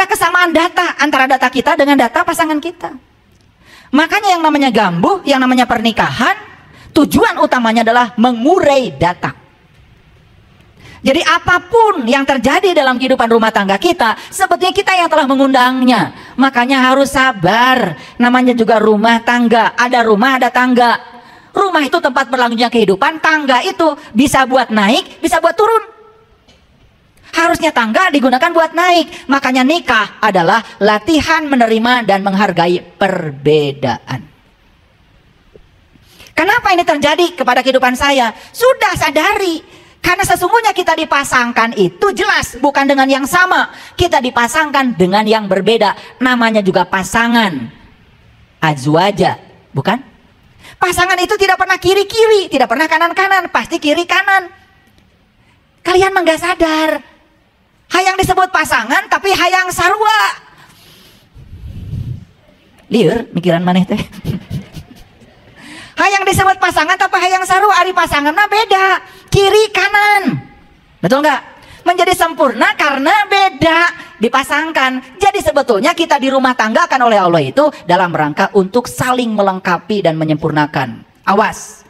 ada kesamaan data antara data kita dengan data pasangan kita. Makanya yang namanya gambuh, yang namanya pernikahan, tujuan utamanya adalah mengurai data. Jadi apapun yang terjadi dalam kehidupan rumah tangga kita, sebetulnya kita yang telah mengundangnya. Makanya harus sabar. Namanya juga rumah tangga. Ada rumah, ada tangga. Rumah itu tempat berlangsungnya kehidupan. Tangga itu bisa buat naik, bisa buat turun. Harusnya tangga digunakan buat naik. Makanya nikah adalah latihan menerima dan menghargai perbedaan. Kenapa ini terjadi kepada kehidupan saya? Sudah sadari. Karena sesungguhnya kita dipasangkan itu jelas bukan dengan yang sama. Kita dipasangkan dengan yang berbeda. Namanya juga pasangan. Azwaja, bukan? Pasangan itu tidak pernah kiri-kiri, tidak pernah kanan-kanan, pasti kiri-kanan. Kalian mah nggak sadar. Hayang disebut pasangan tapi hayang sarua. Liur, mikiran maneh teh. Hayang disebut pasangan tapi hayang sarua, ari pasanganna beda. Kiri kanan, betul nggak? Menjadi sempurna karena beda dipasangkan. Jadi sebetulnya kita di rumah tangga akan oleh Allah itu dalam rangka untuk saling melengkapi dan menyempurnakan. Awas,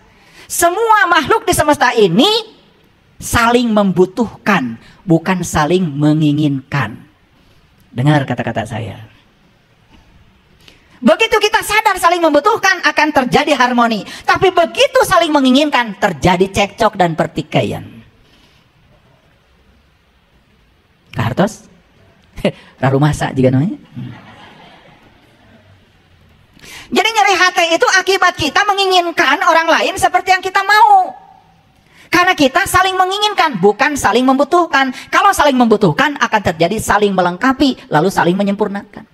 semua makhluk di semesta ini saling membutuhkan, bukan saling menginginkan. Dengar kata-kata saya. Begitu kita sadar saling membutuhkan akan terjadi harmoni. Tapi begitu saling menginginkan terjadi cekcok dan pertikaian. Kartos? Raru masak juga namanya. Jadi nyeri hati itu akibat kita menginginkan orang lain seperti yang kita mau. Karena kita saling menginginkan, bukan saling membutuhkan. Kalau saling membutuhkan akan terjadi saling melengkapi, lalu saling menyempurnakan.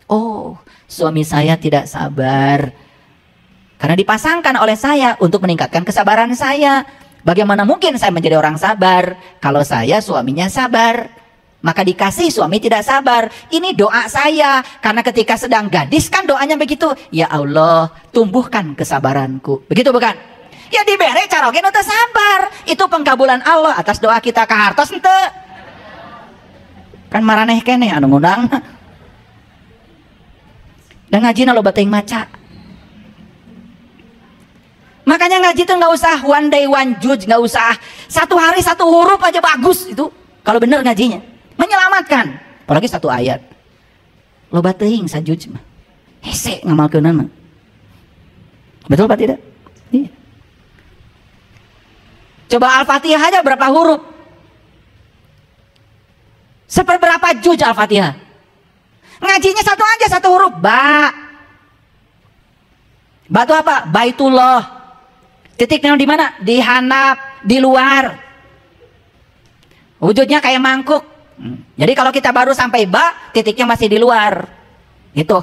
Oh, suami saya tidak sabar karena dipasangkan oleh saya untuk meningkatkan kesabaran saya. Bagaimana mungkin saya menjadi orang sabar kalau saya suaminya sabar? Maka dikasih suami tidak sabar. Ini doa saya, karena ketika sedang gadis kan doanya begitu. Ya Allah, tumbuhkan kesabaranku. Begitu bukan? Ya dibere carogen untuk sabar. Itu pengkabulan Allah atas doa kita. Kahartos ente kan maraneh kene anu ngundang. Dan ngaji lo bating maca. Makanya ngaji tuh nggak usah one day one judge, nggak usah satu hari satu huruf aja bagus itu. Kalau bener ngajinya menyelamatkan, apalagi satu ayat. Lo bating sajuj mah, hese ngamalkeunana mah. Betul apa tidak? Iya. Coba Al-Fatihah aja berapa huruf? Seperberapa juz Al-Fatihah? Ngajinya satu aja, satu huruf. Ba. Ba itu apa? Baitullah. Titiknya di mana? Di handap, di luar. Wujudnya kayak mangkuk. Jadi kalau kita baru sampai ba, titiknya masih di luar. Gitu.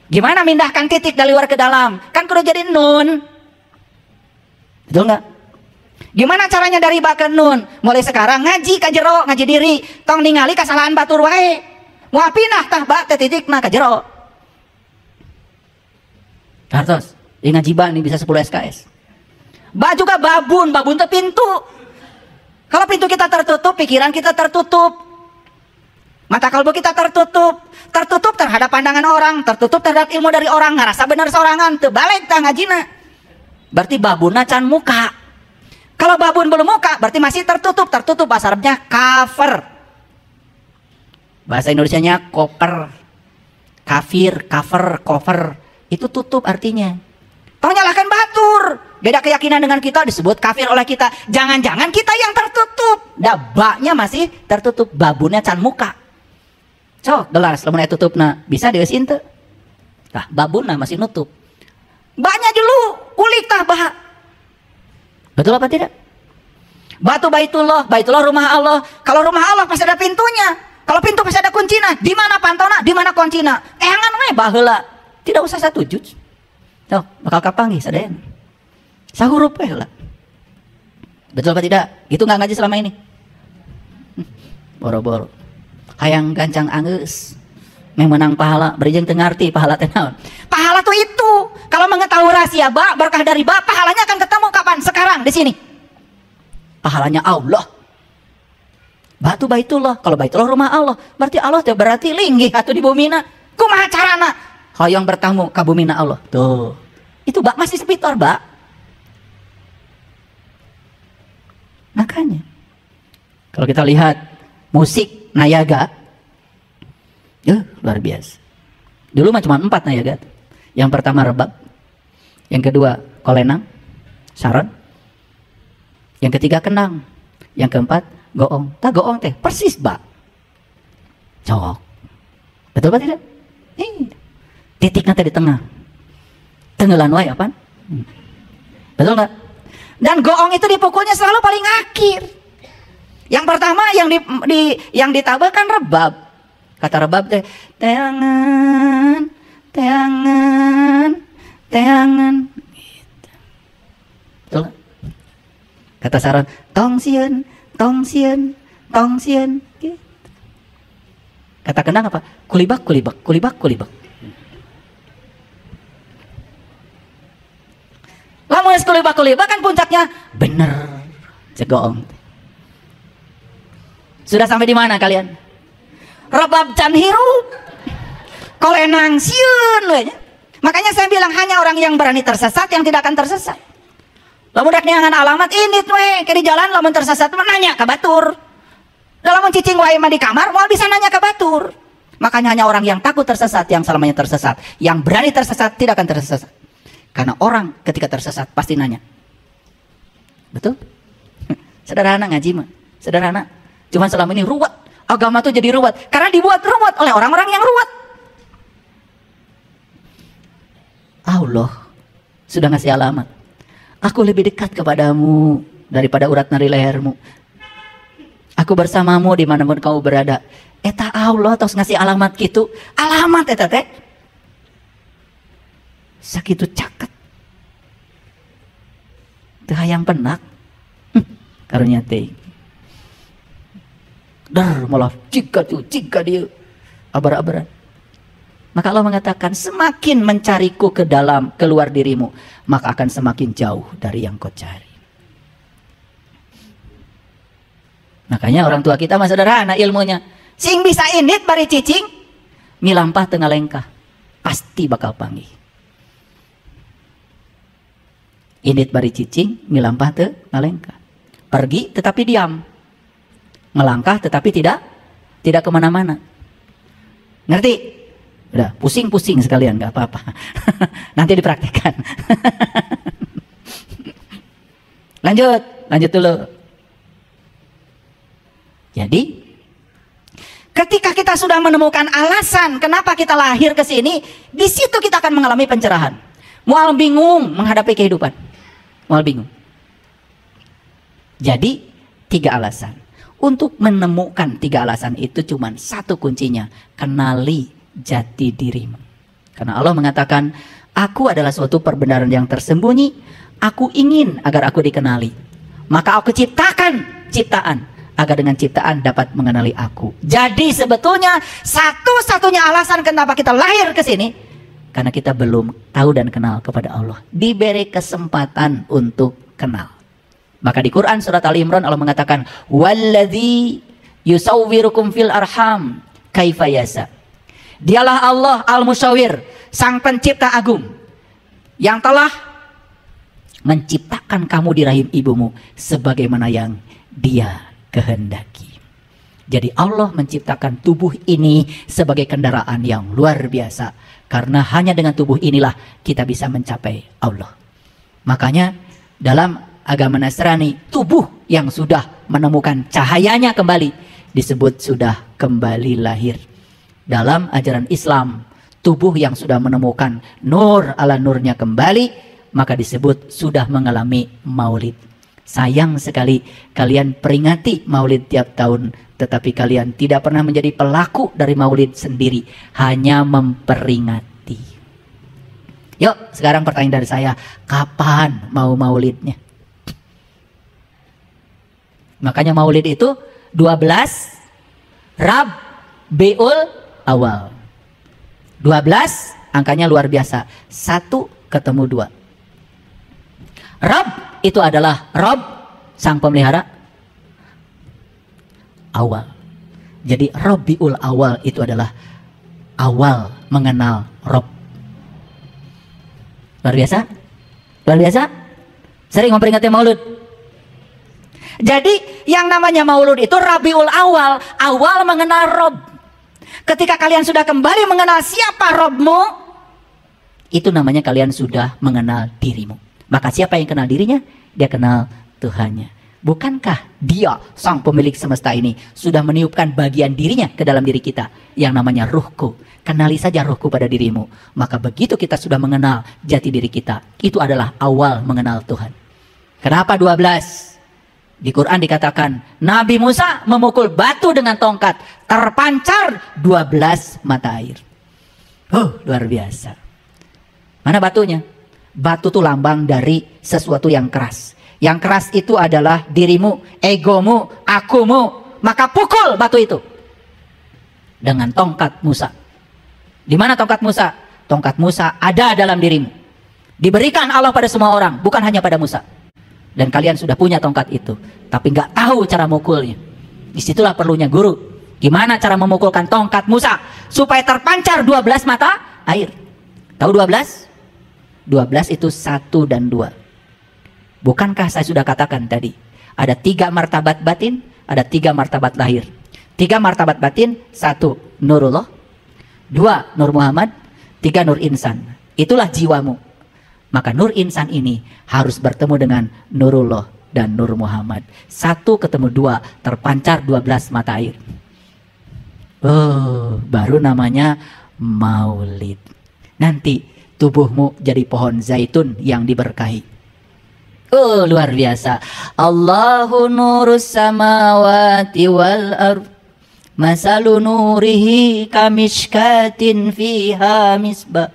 Gimana mindahkan titik dari luar ke dalam? Kan kudu jadi nun. Betul nggak? Gimana caranya dari ba ke nun? Mulai sekarang ngaji ka jero, ngaji diri. Tong ningali kasalahan batur wae. Wah pindah tah ba teh titikna ka jero. Kartos, ini ngaji ba nih bisa 10 SKS. Ba juga babun, babun teh pintu. Kalau pintu kita tertutup, pikiran kita tertutup. Mata kalbu kita tertutup. Tertutup terhadap pandangan orang, tertutup terhadap ilmu dari orang, ngerasa benar sorangan, teu balik tah ngajina. Berarti babunna can muka. Kalau babun belum muka, berarti masih tertutup. Tertutup bahasa Arabnya cover. Bahasa Indonesianya koper, kafir, cover, itu tutup artinya. Tolong nyalahkan batur. Beda keyakinan dengan kita disebut kafir oleh kita. Jangan-jangan kita yang tertutup. Dabaknya masih tertutup, babunnya can muka. Cok, gelas lamun aya tutupna, bisa dieusin teu? Tah, babunna masih nutup. Baknya dulu ulik tah bah. Betul apa tidak? Batu Baitullah, Baitullah rumah Allah. Kalau rumah Allah pasti ada pintunya. Kalau pintu pasti ada kuncina. Di mana pantona? Di mana kuncina? Eangan we baheula. Tidak usah satu juz. Tuh, bakal kapanggih sadean. Sahurup we heula. Betul apa tidak? Gitu nggak ngaji selama ini? Boro-boro. Hayang gancang anggeus. Meh menang pahala, berijeng teu ngarti pahala teh naon. Pahala tuh itu. Kalau mengetahui rahasia ba, berkah dari ba, pahalanya akan ketemu kapan? Sekarang di sini. Pahalanya Allah. Batu Baitullah, kalau Baitullah rumah Allah, berarti Allah teh berarti linggih atuh di bumina. Kumaha carana? Hoyong bertamu ka bumina Allah. Tuh. Itu Mbak masih sepitor, Mbak. Makanya kalau kita lihat musik Nayaga, luar biasa. Dulu mah cuma 4 Nayaga. Yang pertama rebab, yang kedua kolenang, saron, yang ketiga kenang, yang keempat goong. Tak goong teh persis, Mbak. Cok. Betul apa tidak? Titiknya teh di tengah. Tenggelan wae apaan? Betul nggak? Dan goong itu dipukulnya selalu paling akhir. Yang pertama yang ditabah kan rebab. Kata rebab teh teangan, teangan, teangan. Gitu. Betul nggak? Kata saron tongsieun, tongsieun, tongsieun. Gitu. Kata kenang apa? Kulibak, kulibak, kulibak, kulibak. Lamun kulibak-kulibak kan puncaknya bener cegoong. Sudah sampai di mana kalian? Rebab can hirup, kolenang sieun we. Makanya saya bilang hanya orang yang berani tersesat yang tidak akan tersesat. Lamun dak neangan alamat ini we ke di jalan lamun tersesat mah nanya ka batur. Dalam cicing wae mah di kamar moal bisa nanya ka batur. Makanya hanya orang yang takut tersesat yang selamanya tersesat. Yang berani tersesat tidak akan tersesat. Karena orang ketika tersesat pasti nanya. Betul? Sederhana ngaji mah. Sederhana. Cuman selama ini ruwet. Agama tuh jadi ruwet. Karena dibuat ruwet oleh orang-orang yang ruwet. Allah sudah ngasih alamat. Aku lebih dekat kepadamu daripada urat nadi lehermu. Aku bersamamu dimanapun kau berada. Eta Allah tos ngasih alamat gitu. Alamat eta teh. Sakitu caket teu hayang penak karunya teh dar malah jika dia abar-abaran. Maka Allah mengatakan semakin mencariku ke dalam keluar dirimu maka akan semakin jauh dari yang kau cari. Makanya orang tua kita mah sederhana ilmunya, sing bisa indit bari cicing milampah teu ngalengkah pasti bakal panggih. Indit bari cicing, milampah teu ngalengkah. Pergi tetapi diam. Melangkah tetapi tidak kemana-mana. Ngerti? Udah, pusing-pusing sekalian, gak apa-apa. Nanti dipraktekkan. Lanjut dulu. Jadi, ketika kita sudah menemukan alasan kenapa kita lahir ke sini, di situ kita akan mengalami pencerahan. Mual bingung menghadapi kehidupan. Mual bingung. Jadi 3 alasan. Untuk menemukan 3 alasan itu cuma satu kuncinya. Kenali jati dirimu. Karena Allah mengatakan, aku adalah suatu perbenaran yang tersembunyi. Aku ingin agar aku dikenali. Maka aku ciptakan ciptaan agar dengan ciptaan dapat mengenali aku. Jadi sebetulnya satu-satunya alasan kenapa kita lahir ke sini karena kita belum tahu dan kenal kepada Allah. Diberi kesempatan untuk kenal. Maka di Quran surat Ali Imran Allah mengatakan, "Walladzi yusawwirukum fil arham kaifa yasha." Dialah Allah Al-Musawwir, Sang Pencipta Agung, yang telah menciptakan kamu di rahim ibumu sebagaimana yang Dia kehendaki. Jadi Allah menciptakan tubuh ini sebagai kendaraan yang luar biasa. Karena hanya dengan tubuh inilah kita bisa mencapai Allah. Makanya dalam agama Nasrani, tubuh yang sudah menemukan cahayanya kembali disebut sudah kembali lahir. Dalam ajaran Islam, tubuh yang sudah menemukan nur ala nurnya kembali, maka disebut sudah mengalami maulid. Sayang sekali kalian peringati maulid tiap tahun, tetapi kalian tidak pernah menjadi pelaku dari maulid sendiri, hanya memperingati. Yuk, sekarang pertanyaan dari saya, kapan mau maulidnya? Makanya maulid itu 12 Rabiul Awal. 12 angkanya luar biasa. 1 ketemu 2. Rab itu adalah Rabb, sang pemelihara. awal. Jadi Rabiul Awal itu adalah awal mengenal Rob. Luar biasa? Luar biasa? Sering memperingati Maulud. Jadi yang namanya Maulud itu Rabiul Awal, awal mengenal Rob. Ketika kalian sudah kembali mengenal siapa Robmu, itu namanya kalian sudah mengenal dirimu. Maka siapa yang kenal dirinya? Dia kenal Tuhannya. Bukankah dia sang pemilik semesta ini sudah meniupkan bagian dirinya ke dalam diri kita yang namanya ruhku? Kenali saja ruhku pada dirimu. Maka begitu kita sudah mengenal jati diri kita, itu adalah awal mengenal Tuhan. Kenapa 12? Di Quran dikatakan Nabi Musa memukul batu dengan tongkat, terpancar 12 mata air. Luar biasa. Mana batunya? Batu itu lambang dari sesuatu yang keras. Yang keras itu adalah dirimu, egomu, akumu. Maka pukul batu itu dengan tongkat Musa. Di mana tongkat Musa? Tongkat Musa ada dalam dirimu. Diberikan Allah pada semua orang, bukan hanya pada Musa. Dan kalian sudah punya tongkat itu, tapi nggak tahu cara mukulnya. Disitulah perlunya guru. Gimana cara memukulkan tongkat Musa supaya terpancar 12 mata air? Tahu 12? 12 itu 1 dan 2. Bukankah saya sudah katakan tadi, ada 3 martabat batin, ada 3 martabat lahir. 3 martabat batin, 1 Nurullah, 2 Nur Muhammad, 3 Nur Insan. Itulah jiwamu. Maka Nur Insan ini harus bertemu dengan Nurullah dan Nur Muhammad. 1 ketemu 2, terpancar 12 mata air. Baru namanya Maulid. Nanti tubuhmu jadi pohon zaitun yang diberkahi. Luar biasa. Allahu nurus samawati wal ard, masalu nurihi kamishkatin fiha misbah,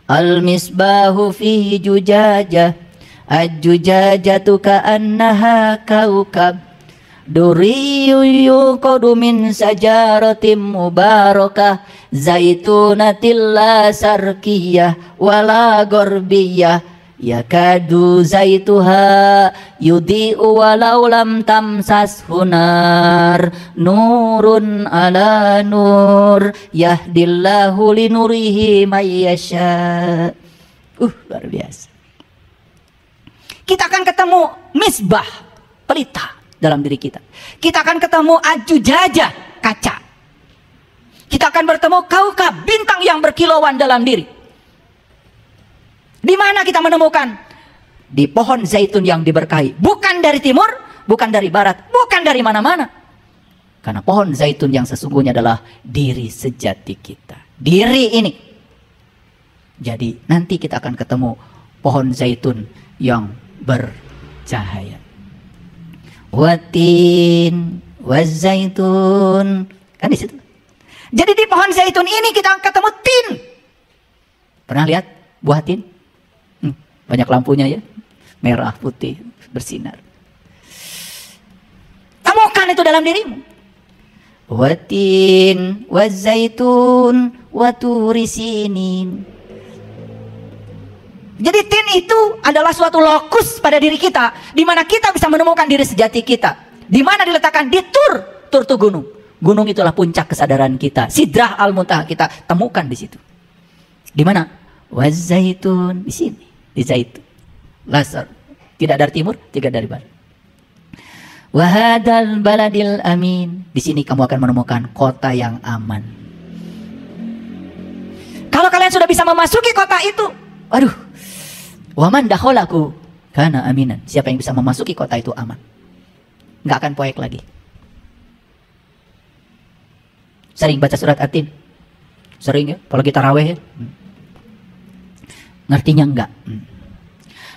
al misbahu fihi jujajah, al-jujajatu ka'annaha kaukab, duriyun yuqadu min sajaratin mubarakah, zaitunatil la sarkiyah wala gorbiyah, yakadu zaituha yudhi'u walau lam tamsashu nar, nurun ala nur yahdillahu linurihi mayyasha. Luar biasa. Kita akan ketemu misbah, pelita dalam diri kita. Kita akan ketemu ajujajah, kaca. Kita akan bertemu kaukab, bintang yang berkilauan dalam diri. Di mana kita menemukan? Di pohon zaitun yang diberkahi. Bukan dari timur, bukan dari barat, bukan dari mana-mana. Karena pohon zaitun yang sesungguhnya adalah diri sejati kita. Diri ini. Jadi nanti kita akan ketemu pohon zaitun yang bercahaya. Watin wazaitun. Kan di situ. Jadi di pohon zaitun ini kita ketemu tin. Pernah lihat buah tin? Banyak lampunya ya, merah, putih, bersinar. Temukan itu dalam dirimu. Watin, wazaitun, waturi sinin. Jadi tin itu adalah suatu lokus pada diri kita, di mana kita bisa menemukan diri sejati kita. Di mana diletakkan? Di Tur. Tur itu gunung. Gunung itulah puncak kesadaran kita. Sidrah al-Muntaha kita temukan di situ. Di mana? Wazaitun, di sini. Di zaitun. Lasar. Tidak dari timur, tidak dari barat. Wahadal baladil amin. Di sini kamu akan menemukan kota yang aman. Kalau kalian sudah bisa memasuki kota itu, aduh. Waman dakholaku kana aminan. Siapa yang bisa memasuki kota itu aman. Nggak akan poek lagi. Sering baca surat At-Tin? Sering ya? Kalau kita raweh ya? Ngertinya enggak?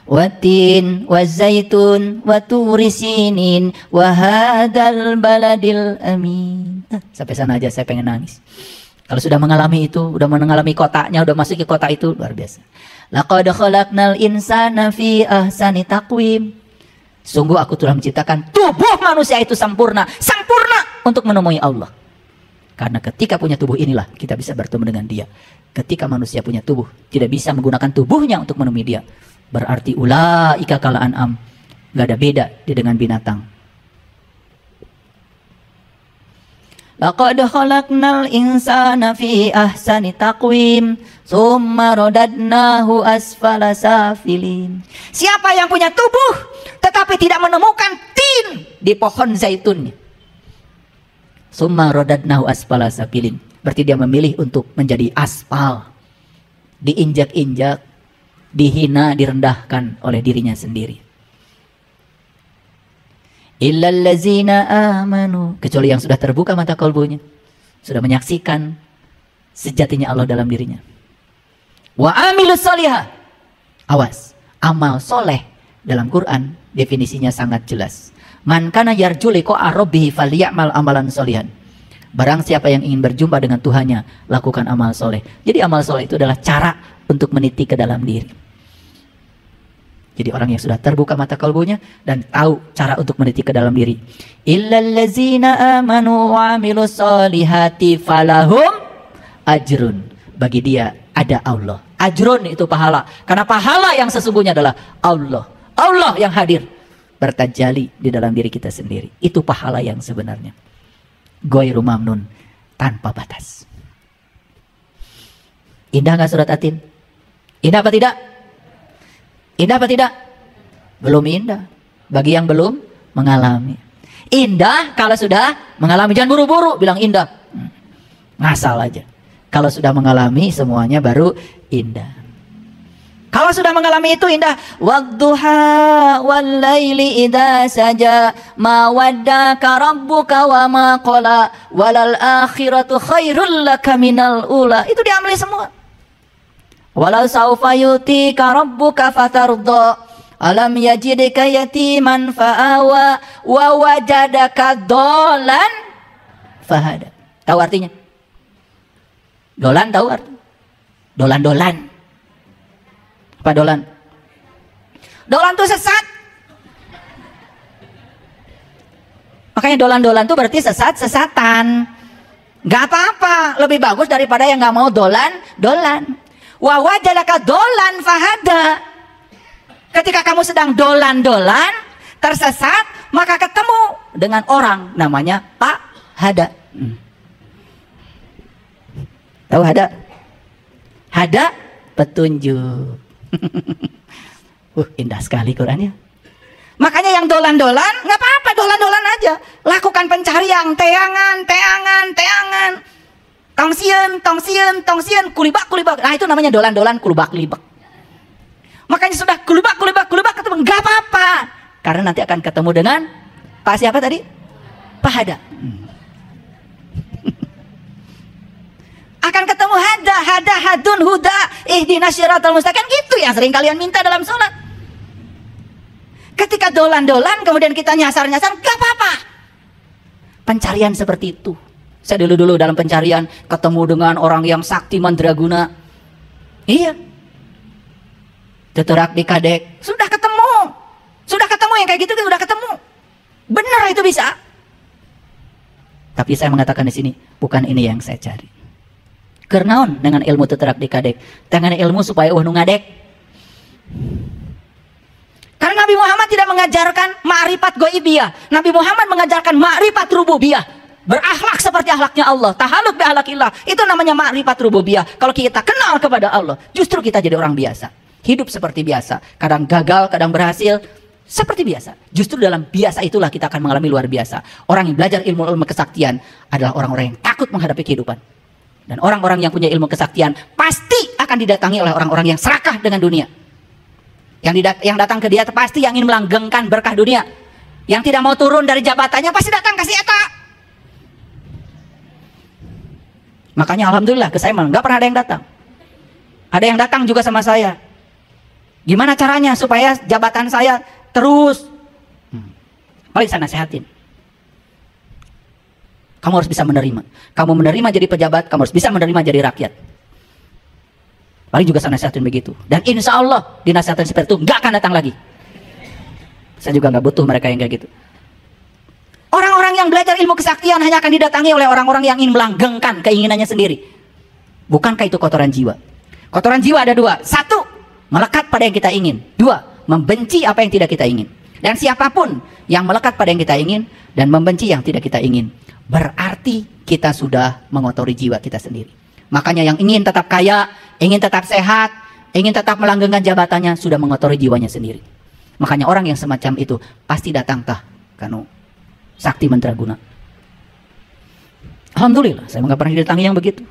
Watin wazaitun waturi sinin wahadal baladil amin. Sampai sana aja saya pengen nangis. Kalau sudah mengalami itu, udah mengalami kotanya, udah masuk ke kota itu, luar biasa. Laqad khalaqnal insana fi ahsani taqwim. Sungguh aku telah menciptakan tubuh manusia itu sempurna, sempurna untuk menemui Allah. Karena ketika punya tubuh inilah kita bisa bertemu dengan Dia. Ketika manusia punya tubuh, tidak bisa menggunakan tubuhnya untuk menemui Dia. Berarti ulaika kal an'am. Gak ada beda dia dengan binatang. Laqad khalaqnal insana fi ahsani taqwim, summa radadnahu asfala safilin. Siapa yang punya tubuh tetapi tidak menemukan tin di pohon zaitunnya, summa radadnahu asfala safilin, berarti dia memilih untuk menjadi aspal, diinjak-injak, dihina, direndahkan oleh dirinya sendiri. Illal ladzina amanu, kecuali yang sudah terbuka mata kalbunya, sudah menyaksikan sejatinya Allah dalam dirinya. Wa amilus solihah, awas, amal soleh dalam Quran definisinya sangat jelas. Man kana yarju liqa'a rabbih falyamal amalan solihan. Barang siapa yang ingin berjumpa dengan Tuhannya, lakukan amal soleh. Jadi amal soleh itu adalah cara untuk meniti ke dalam diri. Jadi orang yang sudah terbuka mata kalbunya dan tahu cara untuk meniti ke dalam diri. Illal ladzina amanu wa amilus solihati falahum ajrun. Bagi dia ada Allah. Ajrun itu pahala. Karena pahala yang sesungguhnya adalah Allah. Allah yang hadir bertajali di dalam diri kita sendiri. Itu pahala yang sebenarnya. Ghairu mamnun, tanpa batas. Indah gak surat Atin? Indah apa tidak? Indah apa tidak? Belum indah. Bagi yang belum mengalami. Indah kalau sudah mengalami. Jangan buru-buru bilang indah. Ngasal aja. Kalau sudah mengalami semuanya baru indah. Kalau sudah mengalami itu indah. Wadduha wallaili idza saja ma waddaka rabbuka wa ma qala walal akhiratu khairul laka minal ula. Itu diambil semua. Walau saufa yutika rabbuka fatardha alam yajidka yatiman fa'awa wa wajadaka dolan fahada. Tahu artinya? Dolan tahu artinya? Dolan-dolan. Apa dolan? Dolan itu sesat. Makanya dolan-dolan itu berarti sesat-sesatan. Gak apa-apa, lebih bagus daripada yang gak mau dolan-dolan. Wa wajadaka dolan fahada. Ketika kamu sedang dolan-dolan, tersesat, maka ketemu dengan orang namanya Pak Hada. Tahu Hada? Hada petunjuk. Indah sekali Qurannya. Makanya yang dolan-dolan, nggak apa-apa, dolan-dolan aja. Lakukan pencarian, teangan. Tongsian, kulibak. Nah itu namanya dolan-dolan, kulibak. Makanya sudah kulibak, ketemu, nggak apa-apa. Karena nanti akan ketemu dengan Pak siapa tadi? Pak Hada. Akan ketemu hadun, huda, ihdinas syiratal mustaqim. Gitu yang sering kalian minta dalam sholat. Ketika dolan-dolan, kemudian kita nyasar-nyasar, nggak apa-apa. Pencarian seperti itu. Saya dulu dalam pencarian ketemu dengan orang yang sakti mandraguna. Iya. Teterak di kadek. Sudah ketemu yang kayak gitu sudah ketemu. Benar itu bisa. Tapi saya mengatakan di sini bukan ini yang saya cari. Kernaon dengan ilmu teterak di kadek. Dengan ilmu supaya nu ngadek. Karena Nabi Muhammad tidak mengajarkan ma'rifat goibiyah. Nabi Muhammad mengajarkan ma'rifat rububiyah. Berakhlak seperti akhlaknya Allah. Tahaluk bi akhlakillah. Itu namanya ma'rifat rububiyah. Kalau kita kenal kepada Allah, justru kita jadi orang biasa. Hidup seperti biasa. Kadang gagal, kadang berhasil. Seperti biasa. Justru dalam biasa itulah kita akan mengalami luar biasa. Orang yang belajar ilmu kesaktian adalah orang-orang yang takut menghadapi kehidupan. Dan orang-orang yang punya ilmu kesaktian pasti akan didatangi oleh orang-orang yang serakah dengan dunia. Yang datang ke dia pasti yang ingin melanggengkan berkah dunia. Yang tidak mau turun dari jabatannya pasti datang kasih eta. Makanya alhamdulillah ke saya nggak pernah ada yang datang. Ada yang datang juga sama saya. Gimana caranya supaya jabatan saya terus? Paling saya nasihatin. Kamu harus bisa menerima. Kamu menerima jadi pejabat, kamu harus bisa menerima jadi rakyat. Paling juga saya nasihatin begitu. Dan insya Allah dinasihatin seperti itu nggak akan datang lagi. Saya juga nggak butuh mereka yang kayak gitu. Orang-orang yang belajar ilmu kesaktian hanya akan didatangi oleh orang-orang yang ingin melanggengkan keinginannya sendiri. Bukankah itu kotoran jiwa? Kotoran jiwa ada dua. Satu, melekat pada yang kita ingin. Dua, membenci apa yang tidak kita ingin. Dan siapapun yang melekat pada yang kita ingin dan membenci yang tidak kita ingin, berarti kita sudah mengotori jiwa kita sendiri. Makanya yang ingin tetap kaya, ingin tetap sehat, ingin tetap melanggengkan jabatannya, sudah mengotori jiwanya sendiri. Makanya orang yang semacam itu pasti datang tah kanu sakti mandraguna. Alhamdulillah, saya nggak pernah didatangi yang begitu.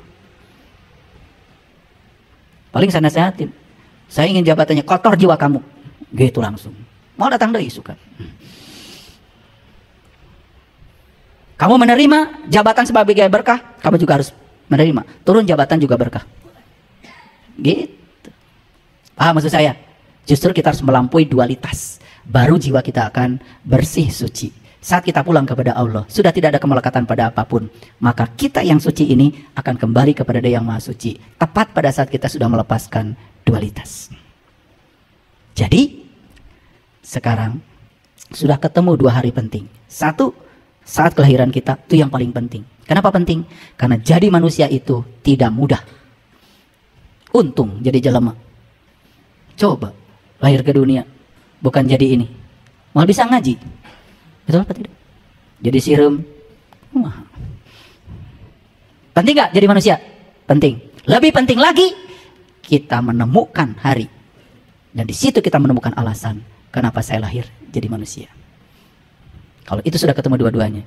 Paling saya nasihatin, saya ingin jabatannya, kotor jiwa kamu, gitu langsung. Mau datang deh suka. Kamu menerima jabatan sebagai berkah, kamu juga harus menerima. Turun jabatan juga berkah. Gitu. Paham maksud saya? Justru kita harus melampaui dualitas. Baru jiwa kita akan bersih, suci. Saat kita pulang kepada Allah, sudah tidak ada kemelekatan pada apapun. Maka kita yang suci ini akan kembali kepada Dia yang Maha Suci. Tepat pada saat kita sudah melepaskan dualitas. Jadi, sekarang sudah ketemu 2 hari penting. Satu, saat kelahiran kita, itu yang paling penting. Kenapa penting? Karena jadi manusia itu tidak mudah. Untung jadi jelema. Coba lahir ke dunia, bukan jadi ini, malah bisa ngaji. Betul apa tidak? Jadi sirum. Penting gak jadi manusia? Penting. Lebih penting lagi, kita menemukan hari. Dan di situ kita menemukan alasan kenapa saya lahir jadi manusia. Kalau itu sudah ketemu dua-duanya,